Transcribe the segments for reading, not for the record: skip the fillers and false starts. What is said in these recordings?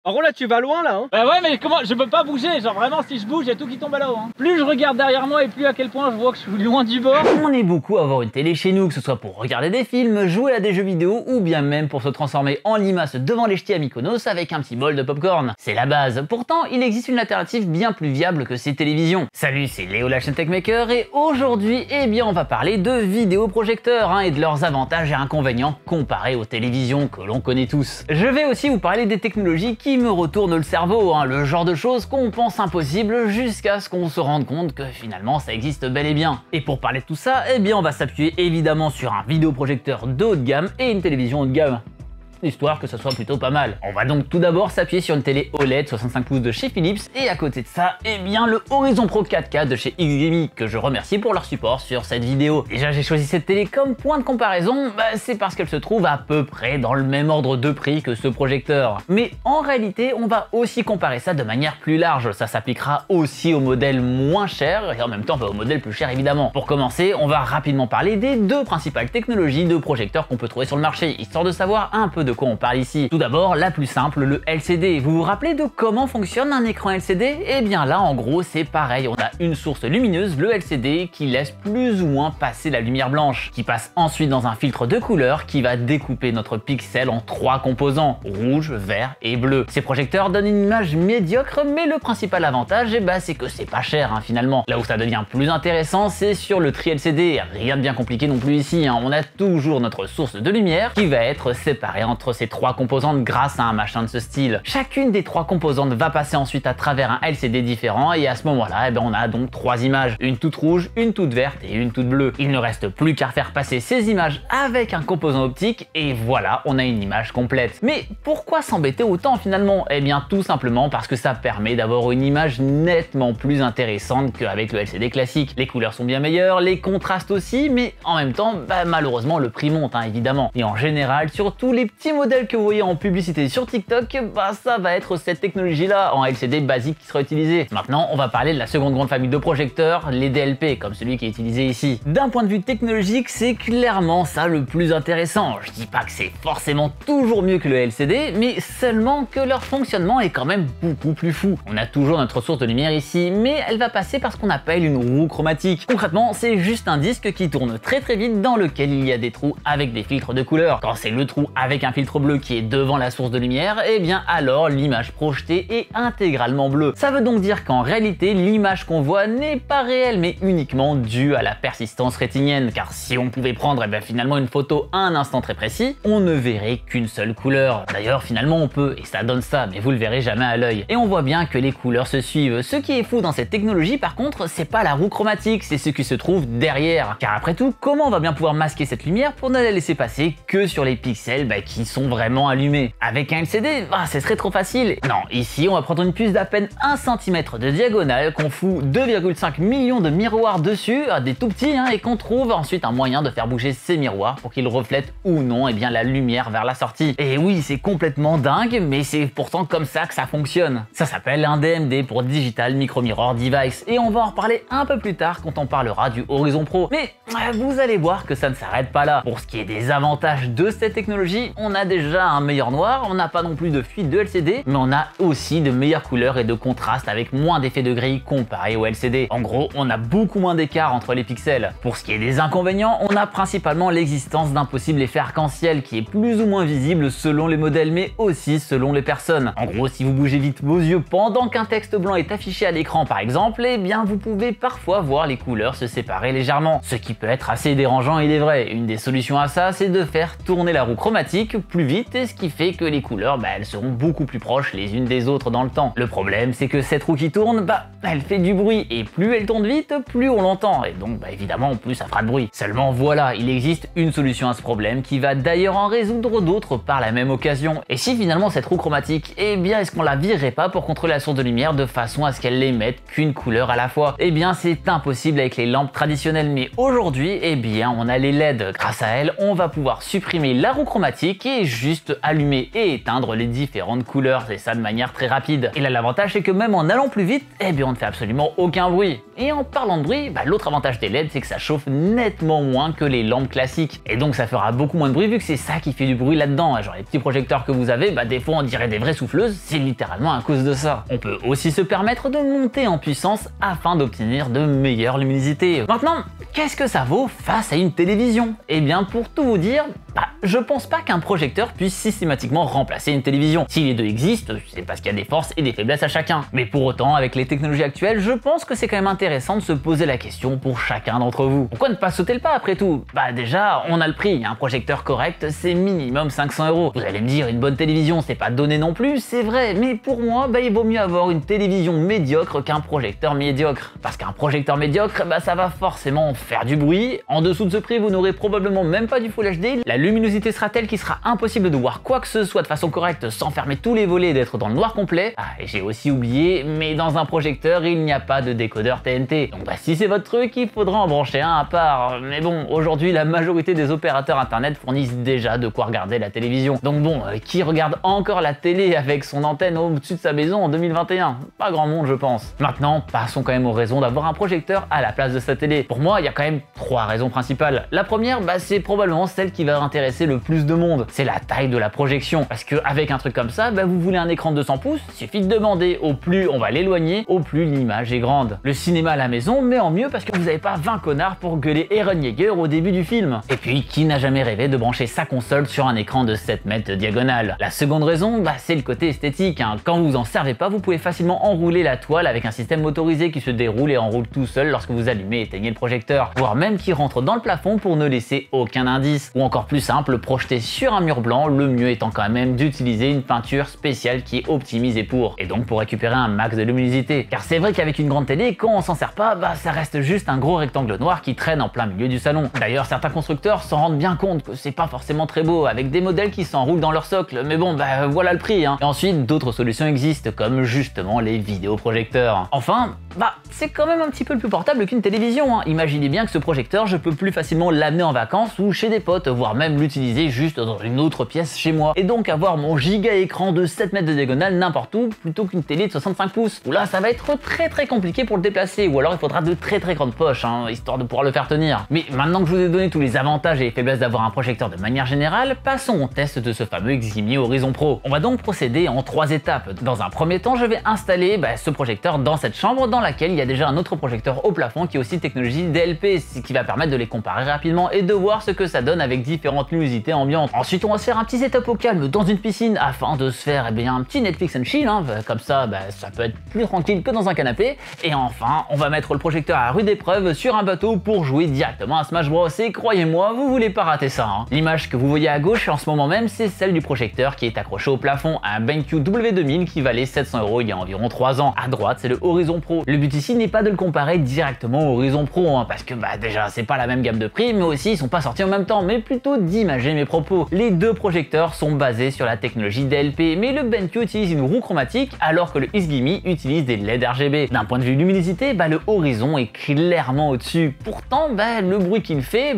En gros là tu vas loin là hein. Bah ouais mais comment, je peux pas bouger, genre vraiment si je bouge y a tout qui tombe à l'eau hein. Plus je regarde derrière moi et plus à quel point je vois que je suis loin du bord. On est beaucoup à avoir une télé chez nous, que ce soit pour regarder des films, jouer à des jeux vidéo ou bien même pour se transformer en limace devant les ch'tis à Mykonos avec un petit bol de popcorn. C'est la base. Pourtant, il existe une alternative bien plus viable que ces télévisions. Salut, c'est Léo la chaîne Techmaker et aujourd'hui, eh bien, on va parler de vidéoprojecteurs et de leurs avantages et inconvénients comparés aux télévisions que l'on connaît tous. Je vais aussi vous parler des technologies qui me retournent le cerveau, le genre de choses qu'on pense impossibles jusqu'à ce qu'on se rende compte que finalement ça existe bel et bien. Et pour parler de tout ça, eh bien, on va s'appuyer évidemment sur un vidéoprojecteur de haut de gamme et une télévision haut de gamme, histoire que ça soit plutôt pas mal. On va donc tout d'abord s'appuyer sur une télé OLED 65 pouces de chez Philips et à côté de ça, eh bien le Horizon Pro 4K de chez XGIMI que je remercie pour leur support sur cette vidéo. Déjà j'ai choisi cette télé comme point de comparaison, c'est parce qu'elle se trouve à peu près dans le même ordre de prix que ce projecteur. Mais en réalité, on va aussi comparer ça de manière plus large. Ça s'appliquera aussi aux modèles moins chers et en même temps aux modèles plus chers évidemment. Pour commencer, on va rapidement parler des deux principales technologies de projecteurs qu'on peut trouver sur le marché, histoire de savoir un peu de quoi on parle ici. Tout d'abord, la plus simple, le LCD. Vous vous rappelez de comment fonctionne un écran LCD? Eh bien là, en gros, c'est pareil. On a une source lumineuse, le LCD, qui laisse plus ou moins passer la lumière blanche, qui passe ensuite dans un filtre de couleur qui va découper notre pixel en 3 composants, rouge, vert et bleu. Ces projecteurs donnent une image médiocre, mais le principal avantage, c'est que c'est pas cher finalement. Là où ça devient plus intéressant, c'est sur le tri LCD. Rien de bien compliqué non plus ici. On a toujours notre source de lumière qui va être séparée entre ces 3 composantes grâce à un machin de ce style. Chacune des 3 composantes va passer ensuite à travers un LCD différent et à ce moment-là, on a donc 3 images, une toute rouge, une toute verte et une toute bleue. Il ne reste plus qu'à faire passer ces images avec un composant optique et voilà, on a une image complète. Mais pourquoi s'embêter autant finalement? Eh bien tout simplement parce que ça permet d'avoir une image nettement plus intéressante qu'avec le LCD classique. Les couleurs sont bien meilleures, les contrastes aussi, mais en même temps, malheureusement le prix monte évidemment. Et en général, sur tous les petits modèles que vous voyez en publicité sur TikTok, ça va être cette technologie-là en LCD basique qui sera utilisée. Maintenant, on va parler de la seconde grande famille de projecteurs, les DLP, comme celui qui est utilisé ici. D'un point de vue technologique, c'est clairement ça le plus intéressant. Je dis pas que c'est forcément toujours mieux que le LCD, mais seulement que leur fonctionnement est quand même beaucoup plus fou. On a toujours notre source de lumière ici, mais elle va passer par ce qu'on appelle une roue chromatique. Concrètement, c'est juste un disque qui tourne très vite dans lequel il y a des trous avec des filtres de couleur. Quand c'est le trou avec un filtre bleu qui est devant la source de lumière, eh bien alors l'image projetée est intégralement bleue. Ça veut donc dire qu'en réalité, l'image qu'on voit n'est pas réelle, mais uniquement due à la persistance rétinienne, car si on pouvait prendre finalement une photo à un instant très précis, on ne verrait qu'une seule couleur. D'ailleurs, finalement on peut, et ça donne ça, mais vous le verrez jamais à l'œil. Et on voit bien que les couleurs se suivent. Ce qui est fou dans cette technologie, par contre, c'est pas la roue chromatique, c'est ce qui se trouve derrière. Car après tout, comment on va bien pouvoir masquer cette lumière pour ne la laisser passer que sur les pixels qui sont vraiment allumés? Avec un LCD, ce serait trop facile. Non, ici on va prendre une puce d'à peine 1 cm de diagonale, qu'on fout 2,5 millions de miroirs dessus, des tout petits, et qu'on trouve ensuite un moyen de faire bouger ces miroirs pour qu'ils reflètent ou non la lumière vers la sortie. Et oui, c'est complètement dingue, mais c'est pourtant comme ça que ça fonctionne. Ça s'appelle un DMD pour Digital Micro Mirror Device, et on va en reparler un peu plus tard quand on parlera du Horizon Pro. Mais vous allez voir que ça ne s'arrête pas là. Pour ce qui est des avantages de cette technologie, on a déjà un meilleur noir, on n'a pas non plus de fuite de LCD, mais on a aussi de meilleures couleurs et de contrastes avec moins d'effets de grille comparé au LCD. En gros, on a beaucoup moins d'écart entre les pixels. Pour ce qui est des inconvénients, on a principalement l'existence d'un possible effet arc-en-ciel qui est plus ou moins visible selon les modèles, mais aussi selon les personnes. En gros, si vous bougez vite vos yeux pendant qu'un texte blanc est affiché à l'écran par exemple, eh bien vous pouvez parfois voir les couleurs se séparer légèrement, ce qui peut être assez dérangeant, il est vrai. Une des solutions à ça, c'est de faire tourner la roue chromatique plus vite, et ce qui fait que les couleurs, elles seront beaucoup plus proches les unes des autres dans le temps. Le problème, c'est que cette roue qui tourne, elle fait du bruit, et plus elle tourne vite, plus on l'entend, et donc évidemment plus ça fera de bruit. Seulement voilà, il existe une solution à ce problème qui va d'ailleurs en résoudre d'autres par la même occasion. Et si finalement cette roue chromatique, est-ce qu'on la virerait pas pour contrôler la source de lumière de façon à ce qu'elle n'émette qu'une couleur à la fois? C'est impossible avec les lampes traditionnelles, mais aujourd'hui, on a les LED. Grâce à elles, on va pouvoir supprimer la roue chromatique qui est juste allumer et éteindre les différentes couleurs, et ça de manière très rapide. Et là l'avantage c'est que même en allant plus vite, eh bien on ne fait absolument aucun bruit. Et en parlant de bruit, l'autre avantage des LED c'est que ça chauffe nettement moins que les lampes classiques. Et donc ça fera beaucoup moins de bruit vu que c'est ça qui fait du bruit là-dedans. Genre les petits projecteurs que vous avez, des fois on dirait des vraies souffleuses, c'est littéralement à cause de ça. On peut aussi se permettre de monter en puissance afin d'obtenir de meilleures luminosités. Maintenant, qu'est-ce que ça vaut face à une télévision? Eh bien pour tout vous dire, je pense pas qu'un projecteur puisse systématiquement remplacer une télévision. Si les deux existent, c'est parce qu'il y a des forces et des faiblesses à chacun. Mais pour autant, avec les technologies actuelles, je pense que c'est quand même intéressant de se poser la question pour chacun d'entre vous. Pourquoi ne pas sauter le pas après tout? Déjà, on a le prix. Un projecteur correct, c'est minimum 500 €. Vous allez me dire, une bonne télévision, c'est pas donné non plus, c'est vrai. Mais pour moi, il vaut mieux avoir une télévision médiocre qu'un projecteur médiocre. Parce qu'un projecteur médiocre, ça va forcément faire du bruit. En dessous de ce prix, vous n'aurez probablement même pas du Full HD. La luminosité sera telle qu'il sera impossible de voir quoi que ce soit de façon correcte sans fermer tous les volets et d'être dans le noir complet. Et j'ai aussi oublié, mais dans un projecteur, il n'y a pas de décodeur TNT. Donc si c'est votre truc, il faudra en brancher un à part. Mais bon, aujourd'hui, la majorité des opérateurs internet fournissent déjà de quoi regarder la télévision. Donc bon, qui regarde encore la télé avec son antenne au-dessus de sa maison en 2021? Pas grand monde, je pense. Maintenant, passons quand même aux raisons d'avoir un projecteur à la place de sa télé. Pour moi, il y a quand même 3 raisons principales. La première, c'est probablement celle qui va intéresser le plus de monde. C'est la taille de la projection. Parce qu'avec un truc comme ça, vous voulez un écran de 200 pouces, il suffit de demander. Au plus on va l'éloigner, au plus l'image est grande. Le cinéma à la maison, mais en mieux parce que vous n'avez pas 20 connards pour gueuler Eren Yeager au début du film. Et puis, qui n'a jamais rêvé de brancher sa console sur un écran de 7 mètres de diagonale? La seconde raison, c'est le côté esthétique. Quand vous en servez pas, vous pouvez facilement enrouler la toile avec un système motorisé qui se déroule et enroule tout seul lorsque vous allumez et éteignez le projecteur. Voire même qui rentre dans le plafond pour ne laisser aucun indice. Ou encore plus simple, projeter sur un mur blanc, le mieux étant quand même d'utiliser une peinture spéciale qui est optimisée pour. Et donc pour récupérer un max de luminosité. Car c'est vrai qu'avec une grande télé, quand on s'en sert pas, ça reste juste un gros rectangle noir qui traîne en plein milieu du salon. D'ailleurs, certains constructeurs s'en rendent bien compte que c'est pas forcément très beau, avec des modèles qui s'enroulent dans leur socle. Mais bon, voilà le prix. Et ensuite, d'autres solutions existent, comme justement les vidéoprojecteurs. Enfin, c'est quand même un petit peu plus portable qu'une télévision. Imaginez bien que ce projecteur, je peux plus facilement l'amener en vacances ou chez des potes, voire même l'utiliser juste dans une autre pièce chez moi. Et donc avoir mon giga écran de 7 mètres de diagonale n'importe où, plutôt qu'une télé de 65 pouces. Où là, ça va être très compliqué pour le déplacer, ou alors il faudra de très grandes poches, histoire de pouvoir le faire tenir. Mais maintenant que je vous ai donné tous les avantages et les faiblesses d'avoir un projecteur de manière générale, passons au test de ce fameux Xgimi Horizon Pro. On va donc procéder en 3 étapes. Dans un premier temps, je vais installer ce projecteur dans cette chambre dans laquelle il y a déjà un autre projecteur au plafond qui est aussi technologie DLP, ce qui va permettre de les comparer rapidement et de voir ce que ça donne avec différentes luminosités ambiantes. Ensuite, on va se faire un petit setup au calme dans une piscine afin de se faire un petit Netflix and chill, comme ça, ça peut être plus tranquille que dans un canapé. Et enfin, on va mettre le projecteur à rude épreuve sur un bateau pour jouer directement à Smash Bros. Et croyez-moi, vous voulez pas rater ça. L'image que vous voyez à gauche en ce moment même, c'est celle du projecteur qui est accroché au plafond à un BenQ W2000 qui valait 700 € il y a environ 3 ans. À droite, c'est le Horizon Pro. Le but ici n'est pas de le comparer directement au Horizon Pro, parce que déjà, c'est pas la même gamme de prix, mais aussi ils sont pas sortis en même temps, mais plutôt d'imager mes propos. Les deux projecteurs sont basés sur la technologie DLP, mais le BenQ utilise une roue chromatique alors que le Xgimi utilise des LED RGB. D'un point de vue luminosité, le Horizon est clairement au-dessus. Pourtant, le bruit qu'il fait,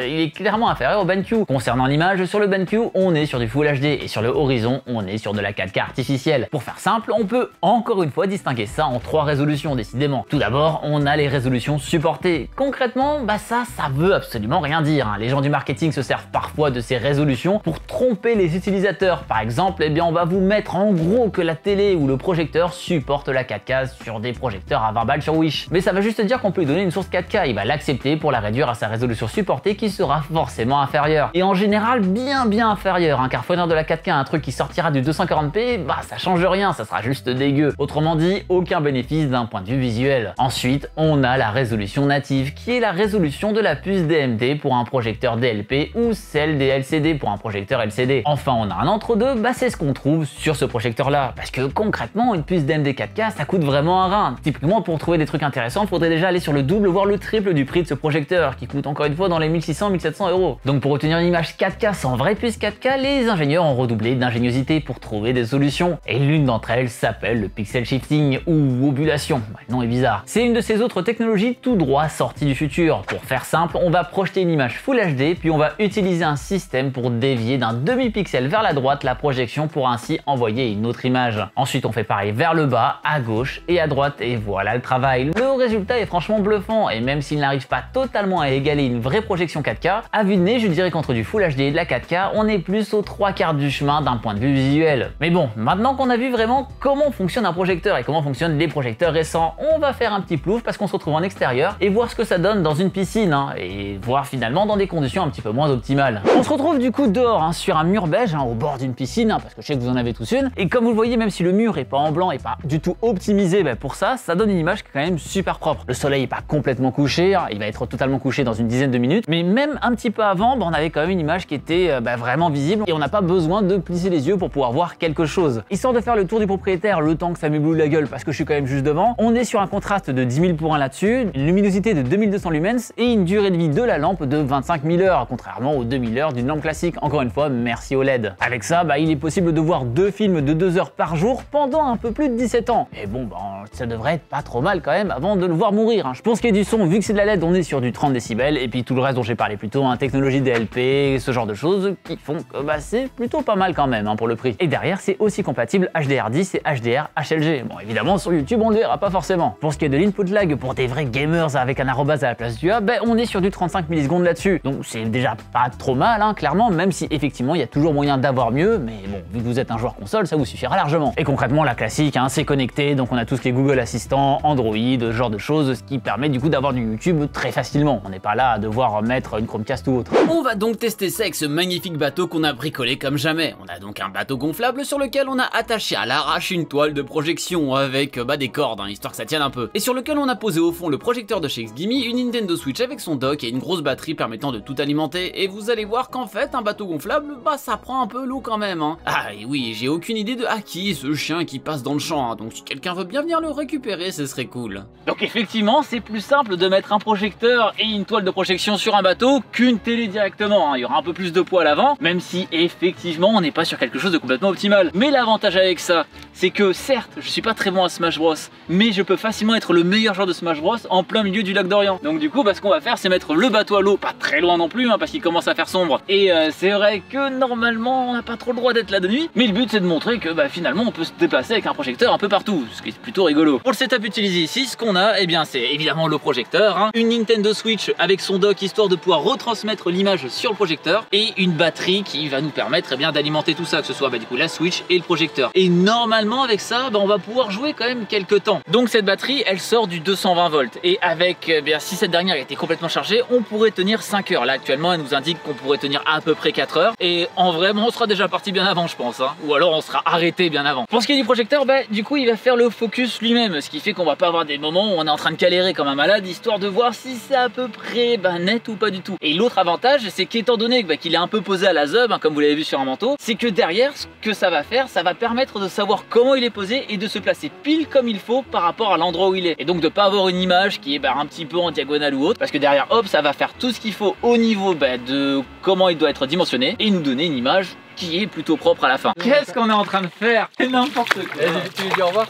il est clairement inférieur au BenQ. Concernant l'image, sur le BenQ, on est sur du Full HD et sur le Horizon, on est sur de la 4K artificielle. Pour faire simple, on peut encore une fois distinguer ça en 3 résolutions décidément. Tout d'abord, on a les résolutions supportées. Concrètement, ça veut absolument rien dire. Les gens du marketing se servent parfois de ces résolutions pour tromper les utilisateurs. Par exemple, on va vous mettre en gros que la télé ou le projecteur supporte la 4K sur des projecteurs à 20 balles sur Wish. Mais ça va juste dire qu'on peut lui donner une source 4K, il va l'accepter pour la réduire à sa résolution supportée qui sera forcément inférieure. Et en général bien inférieure, car fournir de la 4K à un truc qui sortira du 240p, ça change rien, ça sera juste dégueu. Autrement dit, aucun bénéfice d'un point de vue visuel. Ensuite, on a la résolution native, qui est la résolution de la puce DMD pour un projecteur DLP ou celle des LCD pour un projecteur LCD. Enfin, on a un entre-deux, c'est ce qu'on trouve sur ce projecteur-là. Parce que concrètement, une puce DMD 4K, ça coûte vraiment un rein. Typiquement, pour trouver des trucs intéressants, il faudrait déjà aller sur le double, voire le triple du prix de ce projecteur, qui coûte encore une fois dans les 1600-1700 €. Donc pour obtenir une image 4K sans vraie puce 4K, les ingénieurs ont redoublé d'ingéniosité pour trouver des solutions. Et l'une d'entre elles s'appelle le pixel shifting ou obulation. Le nom est bizarre. C'est une de ces autres technologies tout droit sorties du futur. Pour faire simple, on va projeter une image Full HD, puis on va utiliser un système pour dévier d'un demi-pixel vers la droite la projection pour ainsi envoyer une autre image. Ensuite, on fait pareil vers le bas, à gauche et à droite, et voilà le travail. Le résultat est franchement bluffant, et même s'il n'arrive pas totalement à égaler une vraie projection 4K, à vue de nez, je dirais qu'entre du Full HD et de la 4K, on est plus aux 3/4 du chemin d'un point de vue visuel. Mais bon, maintenant qu'on a vu vraiment comment fonctionne un projecteur et comment fonctionnent les projecteurs récents, on va faire un petit plouf parce qu'on se retrouve en extérieur et voir ce que ça donne dans une piscine, et voir finalement dans des conditions un petit peu moins optimales. On se retrouve du coup dehors, sur un mur beige, au bord d'une piscine, parce que je sais que vous en avez tous une, et comme vous le voyez, même si le mur est pas en blanc et pas du tout optimisé pour ça, ça donne une image qui est quand même super propre. Le soleil est pas complètement couché, il va être totalement couché dans une dizaine de minutes, mais même un petit peu avant, on avait quand même une image qui était vraiment visible, et on n'a pas besoin de plisser les yeux pour pouvoir voir quelque chose. Histoire de faire le tour du propriétaire, le temps que ça m'éblouit la gueule parce que je suis quand même juste devant, on est sur un contraste de 10 000 pour 1 là-dessus, une luminosité de 2200 lumens et une durée de vie de la lampe de 25 000 heures, contrairement aux 2000 heures d'une lampe classique. Encore une fois, merci au LED. Avec ça, il est possible de voir 2 films de 2 heures par jour pendant un peu plus de 17 ans. Et bon, ça devrait être pas trop mal quand même avant de le voir mourir. Pour ce qui est du son, vu que c'est de la LED, on est sur du 30 décibels, et puis tout le reste dont j'ai parlé plus tôt, technologie DLP, ce genre de choses qui font que c'est plutôt pas mal quand même pour le prix. Et derrière, c'est aussi compatible HDR10 et HDR HLG. Bon, évidemment, sur YouTube, on le verra pas forcément. Pour ce qui est de l'input lag pour des vrais gamers avec un arrobase à la place du A, on est sur du 35 millisecondes là-dessus. Donc c'est déjà pas trop mal, clairement, même si effectivement il y a toujours moyen d'avoir mieux, mais bon, vu que vous êtes un joueur console, ça vous suffira largement. Et concrètement, la classique, c'est connecté, donc on a tout ce qui est Google Assistant, Android, ce genre de choses, ce qui permet du coup d'avoir du YouTube très facilement. On n'est pas là à devoir mettre une Chromecast ou autre. On va donc tester ça avec ce magnifique bateau qu'on a bricolé comme jamais. On a donc un bateau gonflable sur lequel on a attaché à l'arrache une toile de projection avec des cordes, histoire que ça tienne un peu. Et sur lequel on a posé au fond le projecteur de chez Xgimi, une Nintendo Switch avec son dock et une grosse batterie permettant de tout alimenter. Et vous allez voir qu'en fait, un bateau gonflable, ça prend un peu l'eau quand même. Ah et oui, j'ai aucune idée de qui est ce chien qui passe dans le champ, donc si quelqu'un veut bien venir le récupérer, ce serait cool. Donc effectivement, c'est plus simple de mettre un projecteur et une toile de projection sur un bateau qu'une télé directement. Il y aura un peu plus de poids à l'avant, même si effectivement on n'est pas sur quelque chose de complètement optimal. Mais l'avantage avec ça, c'est que certes, je suis pas très bon à Smash Bros, mais je peux facilement être le meilleur joueur de Smash Bros en plein milieu du lac d'Orient. Donc du coup, ce qu'on va faire, c'est mettre le bateau à l'eau, pas très loin non plus, parce qu'il commence à faire sombre. Et c'est vrai que normalement, on n'a pas trop le droit d'être là de nuit, mais le but c'est de montrer que finalement on peut se déplacer avec un projecteur un peu partout, ce qui est plutôt rigolo. Pour le setup utilisé ici, ce qu'on a, c'est évidemment le projecteur, une Nintendo Switch avec son dock histoire de pouvoir retransmettre l'image sur le projecteur, et une batterie qui va nous permettre d'alimenter tout ça, que ce soit du coup la Switch et le projecteur. Et normalement avec ça, on va pouvoir jouer quand même quelques temps. Donc cette batterie, elle sort du 220 volts, et avec si cette dernière était complètement chargée, on pourrait tenir 5 heures. Là actuellement, elle nous indique qu'on pourrait tenir à peu près 4 heures, et en vrai, on sera déjà parti bien avant, je pense, ou alors on sera arrêté bien avant. Pour ce qui est du projecteur, du coup il va faire le focus lui-même, ce qui fait qu'on va pas avoir des moments où on est en train de galérer comme un malade, histoire de voir si c'est à peu près net ou pas du tout. Et l'autre avantage, c'est qu'étant donné qu'il est un peu posé à la zeub, comme vous l'avez vu sur un manteau, c'est que derrière, ce que ça va faire, ça va permettre de savoir comment il est posé et de se placer pile comme il faut par rapport à l'endroit où il est. Et donc de pas avoir une image qui est un petit peu en diagonale ou autre, parce que derrière, hop, ça va faire tout ce qu'il faut au niveau de comment il doit être dimensionné et nous donner une image qui est plutôt propre à la fin. Qu'est-ce qu'on est en train de faire? C'est n'importe quoi. Tu lui dis au revoir?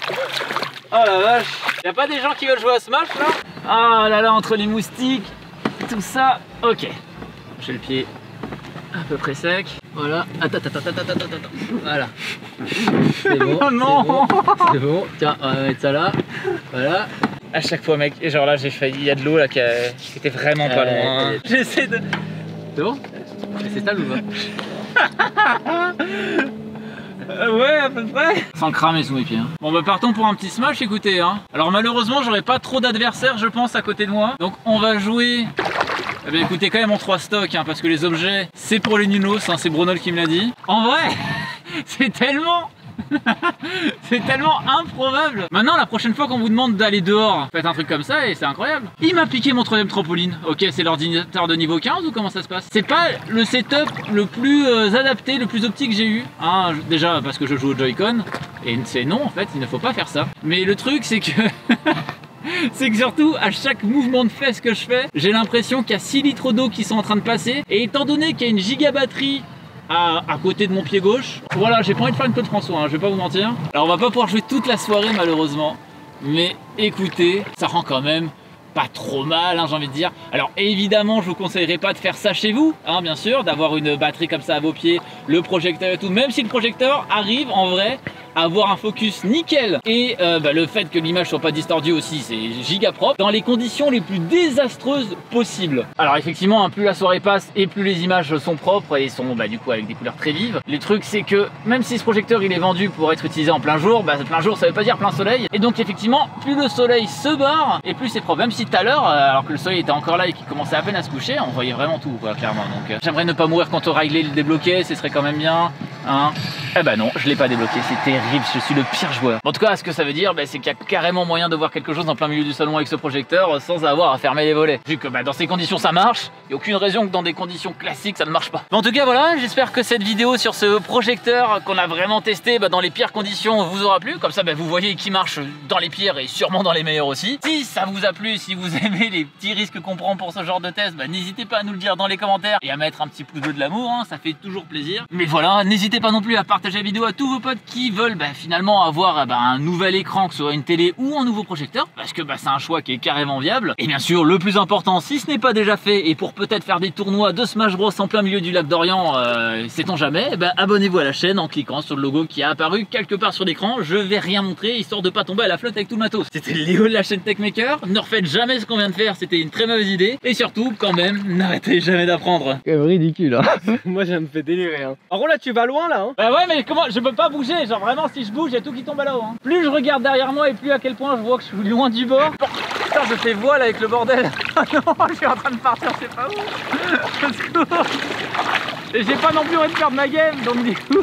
Oh la vache. Y'a pas des gens qui veulent jouer à Smash là? Ah là là, entre les moustiques, tout ça. Ok. J'ai le pied à peu près sec. Voilà. Attends. Voilà. C'est bon. Oh non. C'est bon. Tiens, on va mettre ça là. Voilà. À chaque fois, mec. Et genre là, j'ai failli. Il y a de l'eau là qui était vraiment pas loin. J'essaie de. C'est bon? C'est stable ou pas? Ouais, à peu près. Sans le cramer sous mes pieds. Bon partons pour un petit Smash, écoutez. Alors malheureusement, j'aurai pas trop d'adversaires, je pense, à côté de moi. Donc on va jouer. Écoutez, quand même en 3 stocks, parce que les objets, c'est pour les nulos, c'est Brunol qui me l'a dit. En vrai, c'est tellement... c'est tellement improbable. Maintenant, la prochaine fois qu'on vous demande d'aller dehors, faites un truc comme ça et c'est incroyable. Il m'a piqué mon 3ème trampoline. Ok, c'est l'ordinateur de niveau 15 ou comment ça se passe? C'est pas le setup le plus adapté, le plus optique que j'ai eu. Déjà parce que je joue au Joy-Con. Et c'est non, en fait, il ne faut pas faire ça. Mais le truc, c'est que... c'est que surtout, à chaque mouvement de fesses que je fais, j'ai l'impression qu'il y a 6 litres d'eau qui sont en train de passer. Et étant donné qu'il y a une giga batterie à côté de mon pied gauche, voilà, j'ai pas envie de faire une peu de François, je vais pas vous mentir. Alors on va pas pouvoir jouer toute la soirée malheureusement. mais écoutez, ça rend quand même pas trop mal, hein, j'ai envie de dire. Alors évidemment, je vous conseillerais pas de faire ça chez vous, hein, bien sûr, d'avoir une batterie comme ça à vos pieds, le projecteur et tout, même si le projecteur arrive en vrai à avoir un focus nickel et le fait que l'image soit pas distordue aussi, c'est giga propre dans les conditions les plus désastreuses possibles. Alors effectivement, hein, plus la soirée passe et plus les images sont propres et sont du coup avec des couleurs très vives. Le truc c'est que même si ce projecteur il est vendu pour être utilisé en plein jour, plein jour ça veut pas dire plein soleil, et donc effectivement plus le soleil se barre et plus c'est propre. Même si tout à l'heure, alors que le soleil était encore là et qu'il commençait à peine à se coucher, on voyait vraiment tout quoi, clairement. Donc j'aimerais ne pas mourir quand on réglait le débloquer, ce serait quand même bien, hein. Eh ben non, je l'ai pas débloqué, c'est terrible, je suis le pire joueur. En tout cas, ce que ça veut dire, c'est qu'il y a carrément moyen de voir quelque chose en plein milieu du salon avec ce projecteur sans avoir à fermer les volets. Vu que dans ces conditions ça marche, il n'y a aucune raison que dans des conditions classiques ça ne marche pas. Mais en tout cas voilà, j'espère que cette vidéo sur ce projecteur qu'on a vraiment testé dans les pires conditions vous aura plu. Comme ça vous voyez qu'il marche dans les pires et sûrement dans les meilleurs aussi. Si ça vous a plu, si vous aimez les petits risques qu'on prend pour ce genre de test, n'hésitez pas à nous le dire dans les commentaires et à mettre un petit pouce bleu de l'amour, hein, ça fait toujours plaisir. Mais voilà, n'hésitez pas non plus à partager la vidéo à tous vos potes qui veulent finalement avoir un nouvel écran, que ce soit une télé ou un nouveau projecteur, parce que c'est un choix qui est carrément viable. Et bien sûr, le plus important, si ce n'est pas déjà fait, et pour peut-être faire des tournois de Smash Bros en plein milieu du lac d'Orient, sait-on jamais, abonnez-vous à la chaîne en cliquant sur le logo qui a apparu quelque part sur l'écran. Je vais rien montrer, histoire de pas tomber à la flotte avec tout le matos. C'était Léo de la chaîne Techmaker, ne refaites jamais ce qu'on vient de faire, c'était une très mauvaise idée, et surtout, quand même, n'arrêtez jamais d'apprendre. C'est ridicule, hein. Moi, ça me fait délirer, hein. Par contre, là, tu vas loin, là, hein. Ouais, mais comment, je peux pas bouger, genre vraiment, si je bouge, il y a tout qui tombe à là-haut, hein. Plus je regarde derrière moi et plus à quel point je vois que je suis loin du bord. Putain, je fais voile avec le bordel. Oh non, je suis en train de partir, je sais pas où. Et j'ai pas non plus envie de perdre ma game, donc du coup...